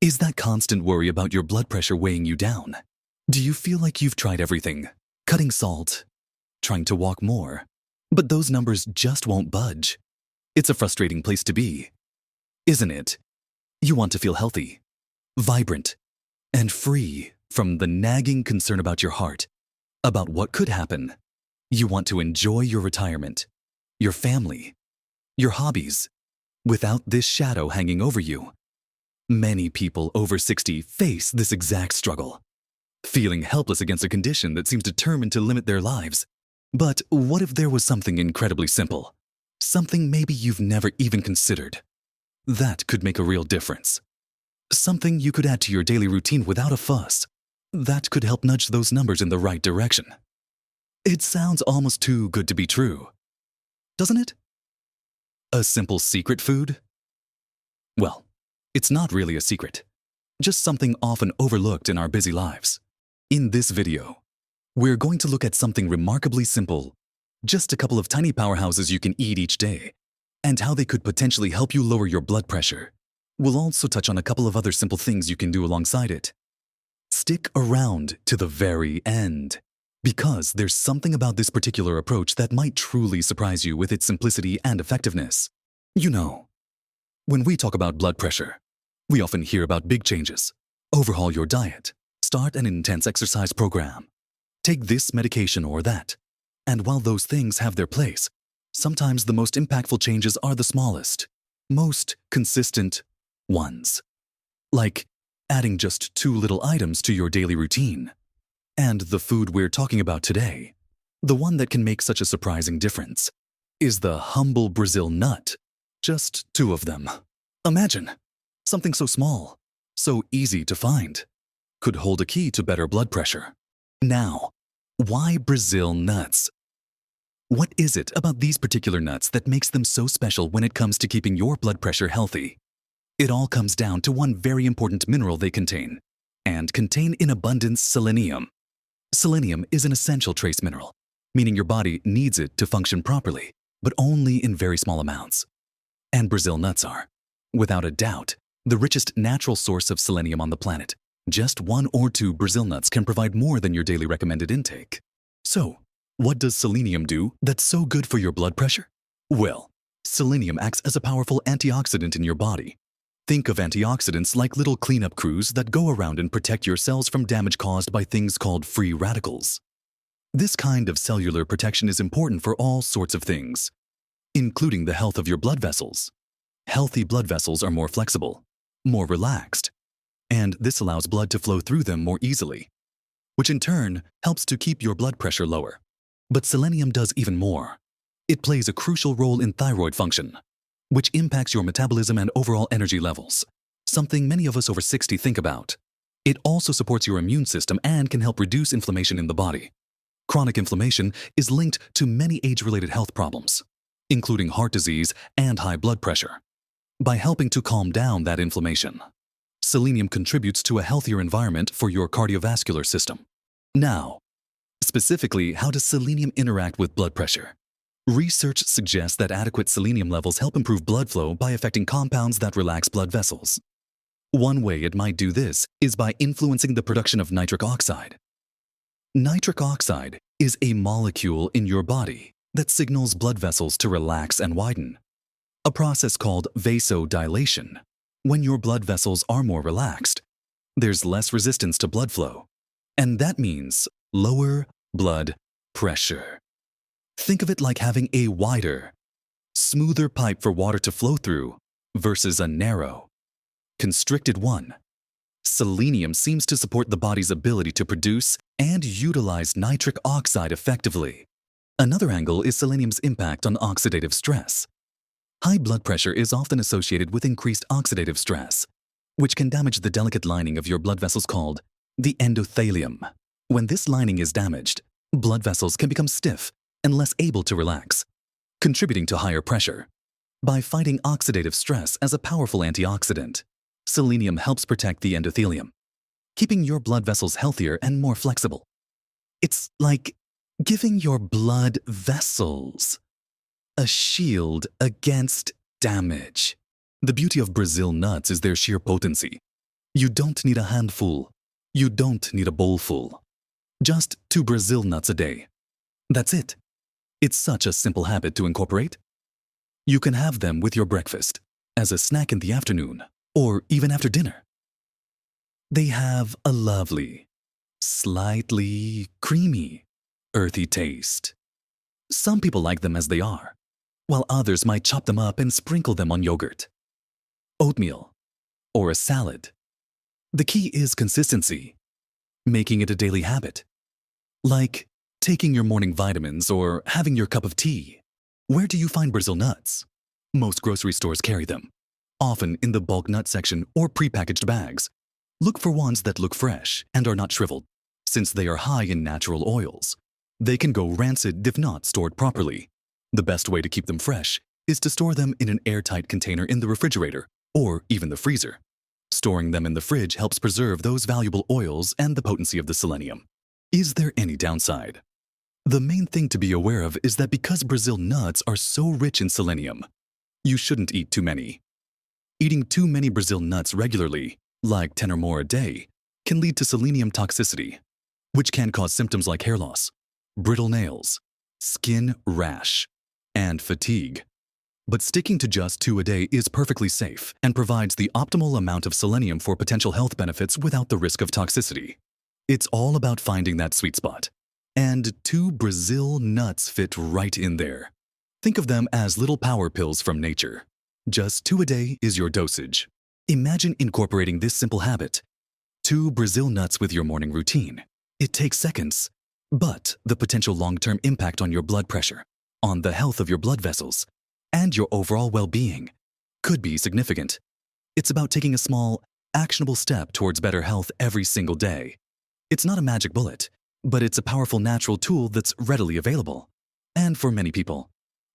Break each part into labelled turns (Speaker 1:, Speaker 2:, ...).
Speaker 1: Is that constant worry about your blood pressure weighing you down? Do you feel like you've tried everything? Cutting salt, trying to walk more, but those numbers just won't budge. It's a frustrating place to be, isn't it? You want to feel healthy, vibrant, and free from the nagging concern about your heart, about what could happen. You want to enjoy your retirement, your family, your hobbies, without this shadow hanging over you. Many people over 60 face this exact struggle, feeling helpless against a condition that seems determined to limit their lives. But what if there was something incredibly simple? Something maybe you've never even considered. That could make a real difference. Something you could add to your daily routine without a fuss. That could help nudge those numbers in the right direction. It sounds almost too good to be true, doesn't it? A simple secret food? Well, it's not really a secret, just something often overlooked in our busy lives. In this video, we're going to look at something remarkably simple, just a couple of tiny powerhouses you can eat each day, and how they could potentially help you lower your blood pressure. We'll also touch on a couple of other simple things you can do alongside it. Stick around to the very end, because there's something about this particular approach that might truly surprise you with its simplicity and effectiveness. You know, when we talk about blood pressure, we often hear about big changes. Overhaul your diet, start an intense exercise program, take this medication or that. And while those things have their place, sometimes the most impactful changes are the smallest, most consistent ones. Like adding just 2 little items to your daily routine. And the food we're talking about today, the one that can make such a surprising difference, is the humble Brazil nut. Just 2 of them. Imagine, something so small, so easy to find, could hold a key to better blood pressure. Now, why Brazil nuts? What is it about these particular nuts that makes them so special when it comes to keeping your blood pressure healthy? It all comes down to one very important mineral they contain, and contain in abundance selenium. Selenium is an essential trace mineral, meaning your body needs it to function properly, but only in very small amounts. And Brazil nuts are, without a doubt, the richest natural source of selenium on the planet. Just 1 or 2 Brazil nuts can provide more than your daily recommended intake. So, what does selenium do that's so good for your blood pressure? Well, selenium acts as a powerful antioxidant in your body. Think of antioxidants like little cleanup crews that go around and protect your cells from damage caused by things called free radicals. This kind of cellular protection is important for all sorts of things, including the health of your blood vessels. Healthy blood vessels are more flexible, more relaxed, and this allows blood to flow through them more easily, which in turn helps to keep your blood pressure lower. But selenium does even more. It plays a crucial role in thyroid function, which impacts your metabolism and overall energy levels, something many of us over 60 think about. It also supports your immune system and can help reduce inflammation in the body. Chronic inflammation is linked to many age-related health problems, including heart disease and high blood pressure. By helping to calm down that inflammation, selenium contributes to a healthier environment for your cardiovascular system. Now, specifically, how does selenium interact with blood pressure? Research suggests that adequate selenium levels help improve blood flow by affecting compounds that relax blood vessels. One way it might do this is by influencing the production of nitric oxide. Nitric oxide is a molecule in your body that signals blood vessels to relax and widen, a process called vasodilation. When your blood vessels are more relaxed, there's less resistance to blood flow, and that means lower blood pressure. Think of it like having a wider, smoother pipe for water to flow through versus a narrow, constricted one. Selenium seems to support the body's ability to produce and utilize nitric oxide effectively. Another angle is selenium's impact on oxidative stress. High blood pressure is often associated with increased oxidative stress, which can damage the delicate lining of your blood vessels called the endothelium. When this lining is damaged, blood vessels can become stiff and less able to relax, contributing to higher pressure. By fighting oxidative stress as a powerful antioxidant, selenium helps protect the endothelium, keeping your blood vessels healthier and more flexible. It's like giving your blood vessels a shield against damage. The beauty of Brazil nuts is their sheer potency. You don't need a handful. You don't need a bowlful. Just 2 Brazil nuts a day. That's it. It's such a simple habit to incorporate. You can have them with your breakfast, as a snack in the afternoon, or even after dinner. They have a lovely, slightly creamy, earthy taste. Some people like them as they are, while others might chop them up and sprinkle them on yogurt, oatmeal, or a salad. The key is consistency, making it a daily habit. Like taking your morning vitamins or having your cup of tea. Where do you find Brazil nuts? Most grocery stores carry them, often in the bulk nut section or prepackaged bags. Look for ones that look fresh and are not shriveled. Since they are high in natural oils, they can go rancid if not stored properly. The best way to keep them fresh is to store them in an airtight container in the refrigerator or even the freezer. Storing them in the fridge helps preserve those valuable oils and the potency of the selenium. Is there any downside? The main thing to be aware of is that because Brazil nuts are so rich in selenium, you shouldn't eat too many. Eating too many Brazil nuts regularly, like 10 or more a day, can lead to selenium toxicity, which can cause symptoms like hair loss, brittle nails, skin rash, and fatigue. But sticking to just 2 a day is perfectly safe and provides the optimal amount of selenium for potential health benefits without the risk of toxicity. It's all about finding that sweet spot. And 2 Brazil nuts fit right in there. Think of them as little power pills from nature. Just 2 a day is your dosage. Imagine incorporating this simple habit. 2 Brazil nuts with your morning routine. It takes seconds, but the potential long-term impact on your blood pressure, on the health of your blood vessels, and your overall well-being could be significant. It's about taking a small, actionable step towards better health every single day. It's not a magic bullet, but it's a powerful natural tool that's readily available. And for many people,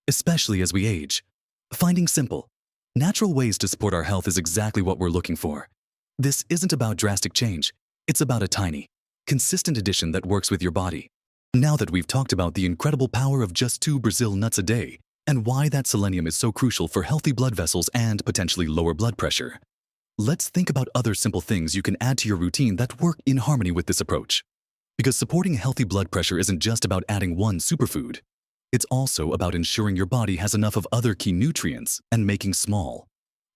Speaker 1: especially as we age, finding simple, natural ways to support our health is exactly what we're looking for. This isn't about drastic change. It's about a tiny, consistent addition that works with your body. Now that we've talked about the incredible power of just 2 Brazil nuts a day and why that selenium is so crucial for healthy blood vessels and potentially lower blood pressure, let's think about other simple things you can add to your routine that work in harmony with this approach. Because supporting healthy blood pressure isn't just about adding one superfood. It's also about ensuring your body has enough of other key nutrients and making small,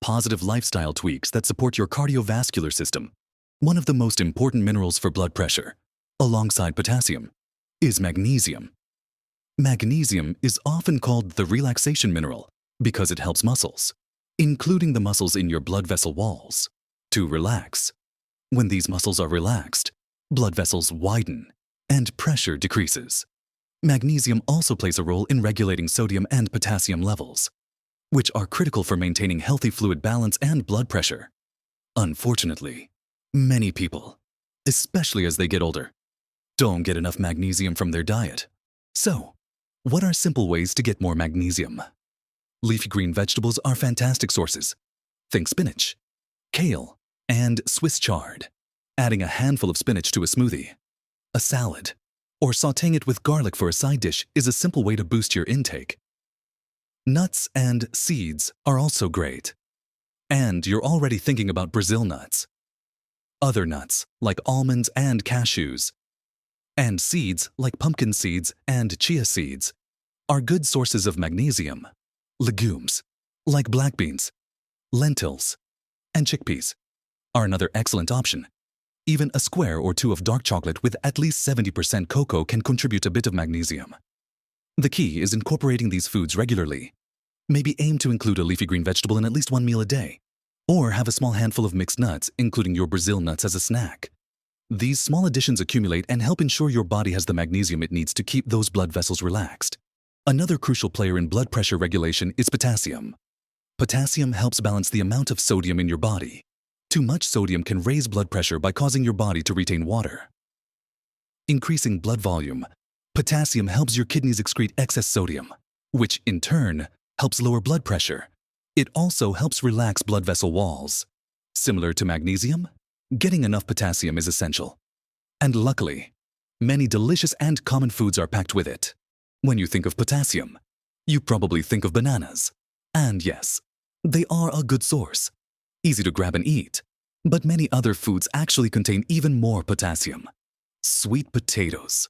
Speaker 1: positive lifestyle tweaks that support your cardiovascular system. One of the most important minerals for blood pressure, alongside potassium, is magnesium. Magnesium is often called the relaxation mineral because it helps muscles, including the muscles in your blood vessel walls, to relax. When these muscles are relaxed, blood vessels widen and pressure decreases. Magnesium also plays a role in regulating sodium and potassium levels, which are critical for maintaining healthy fluid balance and blood pressure. Unfortunately, many people, especially as they get older, don't get enough magnesium from their diet. So, what are simple ways to get more magnesium? Leafy green vegetables are fantastic sources. Think spinach, kale, and Swiss chard. Adding a handful of spinach to a smoothie, a salad, or sautéing it with garlic for a side dish is a simple way to boost your intake. Nuts and seeds are also great. And you're already thinking about Brazil nuts. Other nuts, like almonds and cashews, and seeds like pumpkin seeds and chia seeds, are good sources of magnesium. Legumes, like black beans, lentils, and chickpeas, are another excellent option. Even a square or 2 of dark chocolate with at least 70% cocoa can contribute a bit of magnesium. The key is incorporating these foods regularly. Maybe aim to include a leafy green vegetable in at least 1 meal a day, or have a small handful of mixed nuts, including your Brazil nuts, as a snack. These small additions accumulate and help ensure your body has the magnesium it needs to keep those blood vessels relaxed. Another crucial player in blood pressure regulation is potassium. Potassium helps balance the amount of sodium in your body. Too much sodium can raise blood pressure by causing your body to retain water. Increasing blood volume, potassium helps your kidneys excrete excess sodium, which in turn helps lower blood pressure. It also helps relax blood vessel walls. Similar to magnesium, getting enough potassium is essential. And luckily, many delicious and common foods are packed with it. When you think of potassium, you probably think of bananas. And yes, they are a good source. Easy to grab and eat, But many other foods actually contain even more potassium. Sweet potatoes,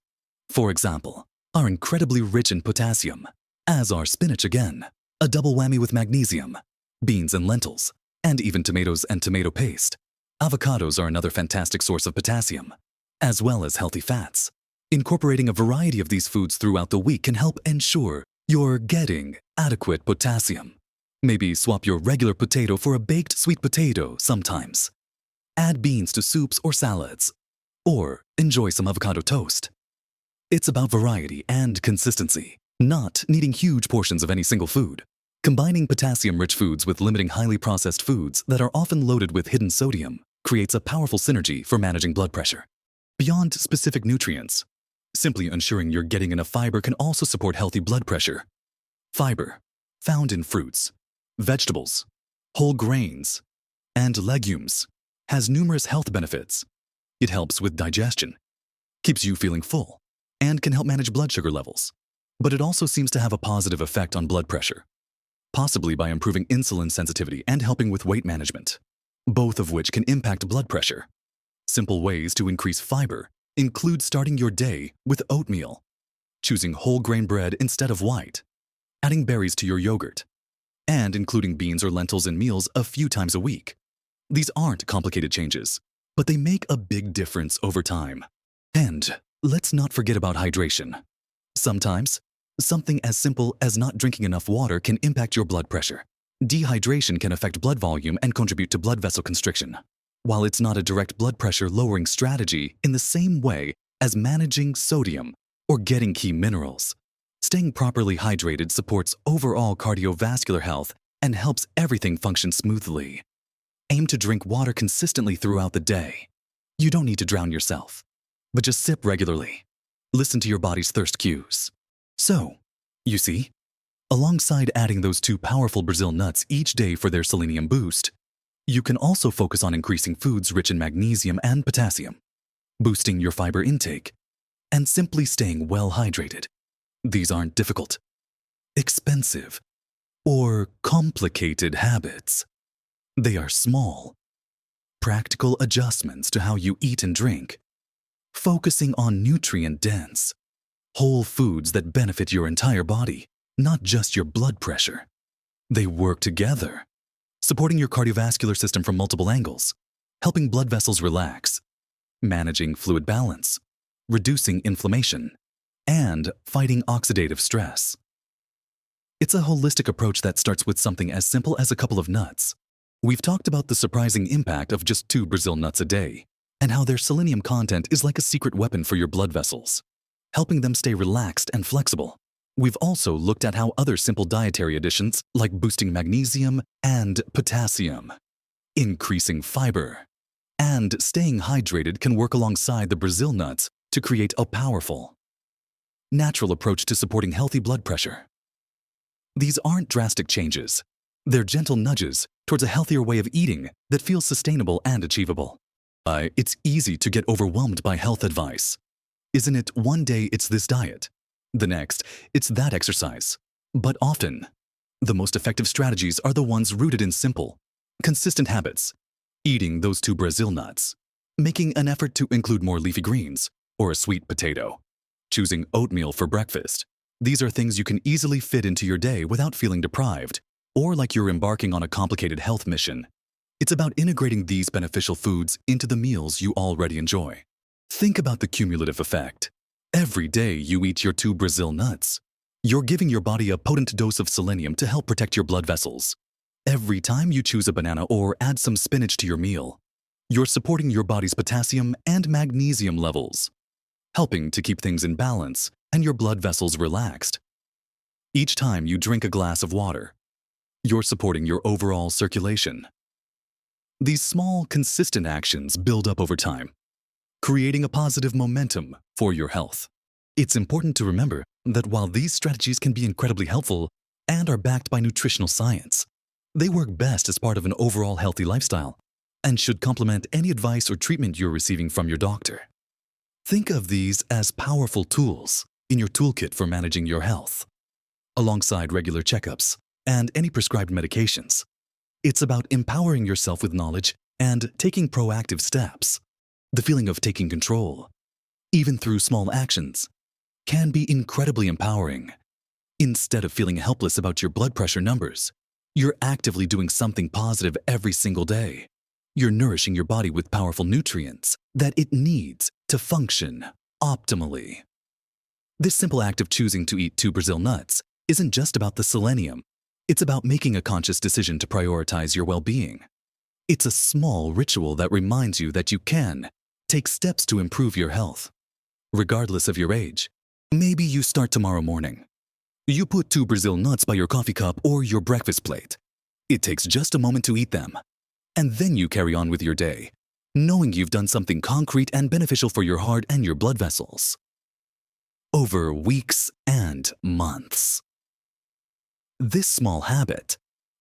Speaker 1: for example, are incredibly rich in potassium, as are spinach again, a double whammy with magnesium, beans and lentils, and even tomatoes and tomato paste. Avocados are another fantastic source of potassium, as well as healthy fats. Incorporating a variety of these foods throughout the week can help ensure you're getting adequate potassium. Maybe swap your regular potato for a baked sweet potato sometimes. Add beans to soups or salads, or enjoy some avocado toast. It's about variety and consistency, not needing huge portions of any single food. Combining potassium-rich foods with limiting highly processed foods that are often loaded with hidden sodium creates a powerful synergy for managing blood pressure. Beyond specific nutrients, simply ensuring you're getting enough fiber can also support healthy blood pressure. Fiber, found in fruits, vegetables, whole grains, and legumes, has numerous health benefits. It helps with digestion, keeps you feeling full, and can help manage blood sugar levels. But it also seems to have a positive effect on blood pressure, possibly by improving insulin sensitivity and helping with weight management, both of which can impact blood pressure. Simple ways to increase fiber include starting your day with oatmeal, choosing whole grain bread instead of white, adding berries to your yogurt, and including beans or lentils in meals a few times a week. These aren't complicated changes, but they make a big difference over time. And let's not forget about hydration. Sometimes, something as simple as not drinking enough water can impact your blood pressure. Dehydration can affect blood volume and contribute to blood vessel constriction. While it's not a direct blood pressure lowering strategy in the same way as managing sodium or getting key minerals, staying properly hydrated supports overall cardiovascular health and helps everything function smoothly. Aim to drink water consistently throughout the day. You don't need to drown yourself, but just sip regularly. Listen to your body's thirst cues. So, you see, alongside adding those 2 powerful Brazil nuts each day for their selenium boost, you can also focus on increasing foods rich in magnesium and potassium, boosting your fiber intake, and simply staying well hydrated. These aren't difficult, expensive, or complicated habits. They are small, practical adjustments to how you eat and drink, focusing on nutrient-dense, whole foods that benefit your entire body, not just your blood pressure. They work together, supporting your cardiovascular system from multiple angles, helping blood vessels relax, managing fluid balance, reducing inflammation, and fighting oxidative stress. It's a holistic approach that starts with something as simple as a couple of nuts. We've talked about the surprising impact of just 2 Brazil nuts a day, and how their selenium content is like a secret weapon for your blood vessels, helping them stay relaxed and flexible. We've also looked at how other simple dietary additions, like boosting magnesium and potassium, increasing fiber, and staying hydrated can work alongside the Brazil nuts to create a powerful, natural approach to supporting healthy blood pressure. These aren't drastic changes. They're gentle nudges towards a healthier way of eating that feels sustainable and achievable. It's easy to get overwhelmed by health advice. Isn't it one day it's this diet, the next it's that exercise? But often, the most effective strategies are the ones rooted in simple, consistent habits. Eating those 2 Brazil nuts, making an effort to include more leafy greens or a sweet potato, choosing oatmeal for breakfast. These are things you can easily fit into your day without feeling deprived or like you're embarking on a complicated health mission. It's about integrating these beneficial foods into the meals you already enjoy. Think about the cumulative effect. Every day you eat your 2 Brazil nuts, you're giving your body a potent dose of selenium to help protect your blood vessels. Every time you choose a banana or add some spinach to your meal, you're supporting your body's potassium and magnesium levels, helping to keep things in balance and your blood vessels relaxed. Each time you drink a glass of water, you're supporting your overall circulation. These small, consistent actions build up over time, creating a positive momentum for your health. It's important to remember that while these strategies can be incredibly helpful and are backed by nutritional science, they work best as part of an overall healthy lifestyle and should complement any advice or treatment you're receiving from your doctor. Think of these as powerful tools in your toolkit for managing your health, alongside regular checkups and any prescribed medications. It's about empowering yourself with knowledge and taking proactive steps. The feeling of taking control, even through small actions, can be incredibly empowering. Instead of feeling helpless about your blood pressure numbers, you're actively doing something positive every single day. You're nourishing your body with powerful nutrients that it needs to function optimally. This simple act of choosing to eat 2 Brazil nuts isn't just about the selenium. It's about making a conscious decision to prioritize your well-being. It's a small ritual that reminds you that you can take steps to improve your health. Regardless of your age, maybe you start tomorrow morning. You put 2 Brazil nuts by your coffee cup or your breakfast plate. It takes just a moment to eat them. And then you carry on with your day, knowing you've done something concrete and beneficial for your heart and your blood vessels. Over weeks and months. This small habit,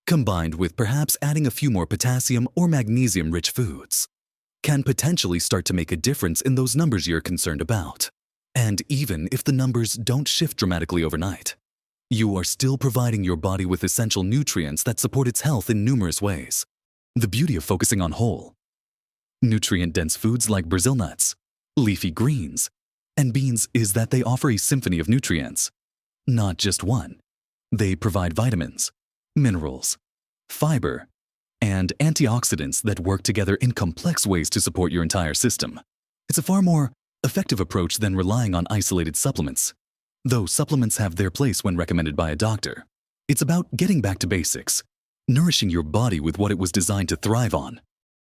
Speaker 1: combined with perhaps adding a few more potassium or magnesium-rich foods, can potentially start to make a difference in those numbers you're concerned about. And even if the numbers don't shift dramatically overnight, you are still providing your body with essential nutrients that support its health in numerous ways. The beauty of focusing on whole, nutrient-dense foods like Brazil nuts, leafy greens, and beans is that they offer a symphony of nutrients. Not just one. They provide vitamins, minerals, fiber, and antioxidants that work together in complex ways to support your entire system. It's a far more effective approach than relying on isolated supplements. Though supplements have their place when recommended by a doctor, it's about getting back to basics, nourishing your body with what it was designed to thrive on.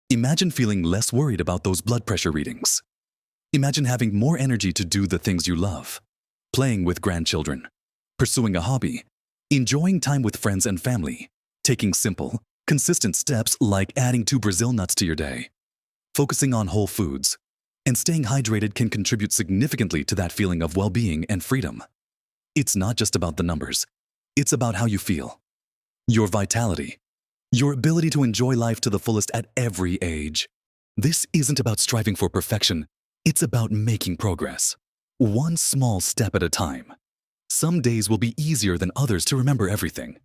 Speaker 1: Imagine feeling less worried about those blood pressure readings. Imagine having more energy to do the things you love, playing with grandchildren, pursuing a hobby, enjoying time with friends and family, taking simple, consistent steps like adding 2 Brazil nuts to your day. Focusing on whole foods and staying hydrated can contribute significantly to that feeling of well-being and freedom. It's not just about the numbers. It's about how you feel, your vitality, your ability to enjoy life to the fullest at every age. This isn't about striving for perfection. It's about making progress, one small step at a time. Some days will be easier than others to remember everything,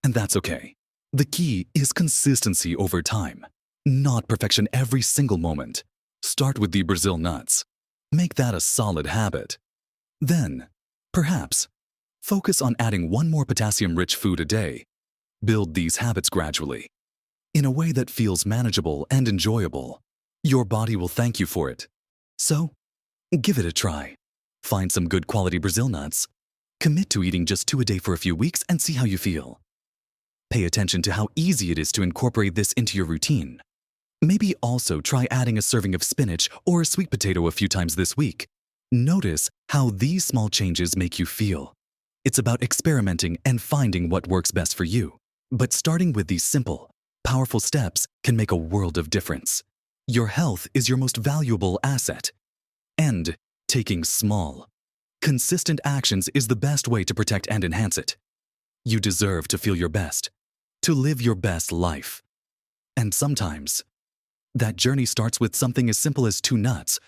Speaker 1: and that's okay. The key is consistency over time, not perfection every single moment. Start with the Brazil nuts. Make that a solid habit. Then, perhaps, focus on adding 1 more potassium-rich food a day. Build these habits gradually, in a way that feels manageable and enjoyable. Your body will thank you for it. So, give it a try. Find some good quality Brazil nuts. Commit to eating just 2 a day for a few weeks and see how you feel. Pay attention to how easy it is to incorporate this into your routine. Maybe also try adding a serving of spinach or a sweet potato a few times this week. Notice how these small changes make you feel. It's about experimenting and finding what works best for you. But starting with these simple, powerful steps can make a world of difference. Your health is your most valuable asset. And taking small, consistent actions is the best way to protect and enhance it. You deserve to feel your best, to live your best life. And sometimes, that journey starts with something as simple as 2 nuts,